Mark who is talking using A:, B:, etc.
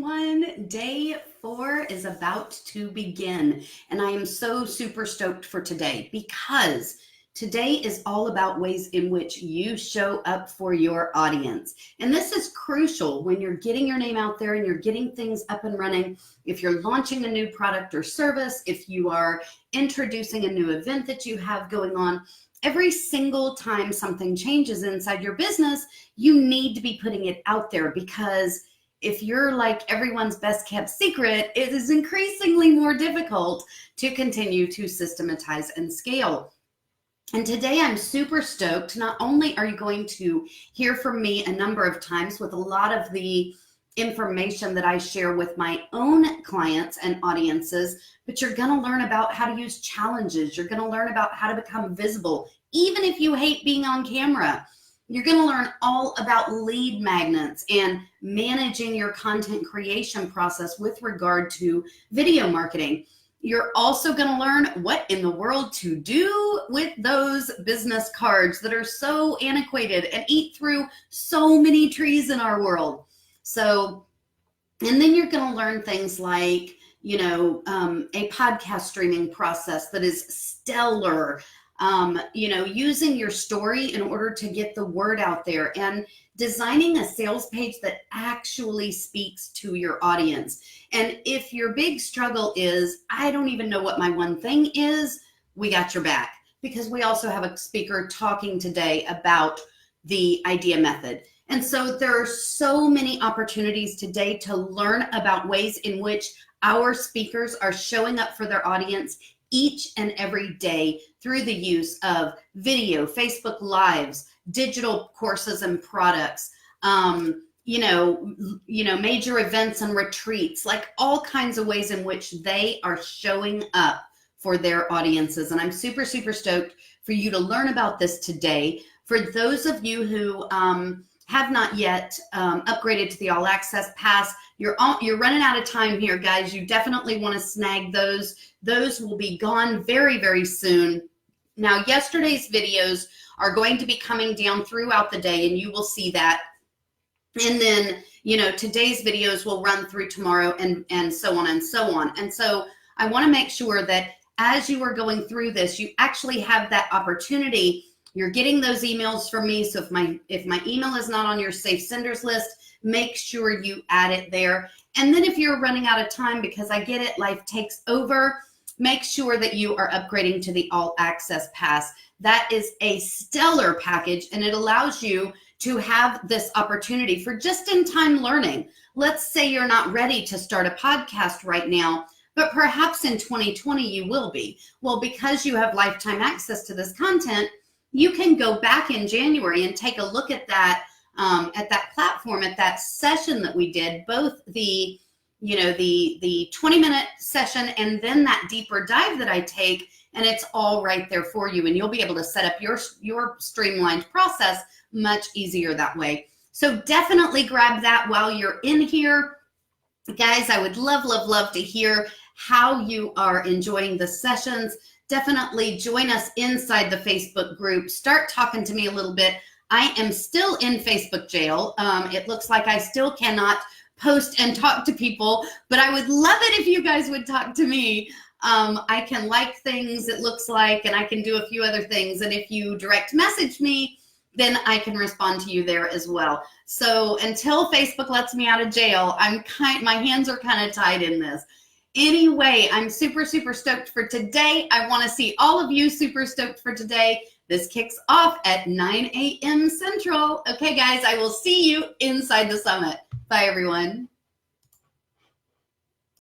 A: everyone. Day 4 is about to begin, and I am so super stoked for today because today is all about ways in which you show up for your audience. And this is crucial when you're getting your name out there and you're getting things up and running. If you're launching a new product or service, if you are introducing a new event that you have going on, every single time something changes inside your business, you need to be putting it out there, because if you're like everyone's best kept secret, it is increasingly more difficult to continue to systematize and scale. And today I'm super stoked. Not only are you going to hear from me a number of times with a lot of the information that I share with my own clients and audiences, but you're going to learn about how to use challenges. You're going to learn about how to become visible, even if you hate being on camera. You're going to learn all about lead magnets and managing your content creation process with regard to video marketing. You're also going to learn what in the world to do with those business cards that are so antiquated and eat through so many trees in our world. So, and then you're going to learn things like, a podcast streaming process that is stellar. Using your story in order to get the word out there, and designing a sales page that actually speaks to your audience. And if your big struggle is, I don't even know what my one thing is, we got your back, because we also have a speaker talking today about the idea method. And so there are so many opportunities today to learn about ways in which our speakers are showing up for their audience each and every day through the use of video, Facebook Lives, digital courses and products, major events and retreats, like all kinds of ways in which they are showing up for their audiences. And I'm super, super stoked for you to learn about this today. For those of you who have not yet upgraded to the All Access Pass, you're running out of time here, guys. You definitely want to snag those. Those will be gone very, very soon. Now, yesterday's videos are going to be coming down throughout the day, and you will see that. And then, today's videos will run through tomorrow, and so on and so on. And so I want to make sure that as you are going through this, you actually have that opportunity. You're getting those emails from me. So if my email is not on your safe senders list, make sure you add it there. And then if you're running out of time, because I get it, life takes over, make sure that you are upgrading to the All Access Pass. That is a stellar package, and it allows you to have this opportunity for just-in-time learning. Let's say you're not ready to start a podcast right now, but perhaps in 2020 you will be. Well, because you have lifetime access to this content, you can go back in January and take a look at that platform, at that session that we did, both the 20-minute session and then that deeper dive that I take, and it's all right there for you. And you'll be able to set up your streamlined process much easier that way. So definitely grab that while you're in here. Guys, I would love, love, love to hear how you are enjoying the sessions. Definitely join us inside the Facebook group. Start talking to me a little bit. I am still in Facebook jail. It looks like I still cannot post and talk to people, but I would love it if you guys would talk to me. I can like things, it looks like, and I can do a few other things. And if you direct message me, then I can respond to you there as well. So until Facebook lets me out of jail, my hands are kind of tied in this. Anyway, I'm super, super stoked for today. I want to see all of you super stoked for today. This kicks off at 9 a.m. Central. Okay, guys, I will see you inside the summit. Bye, everyone.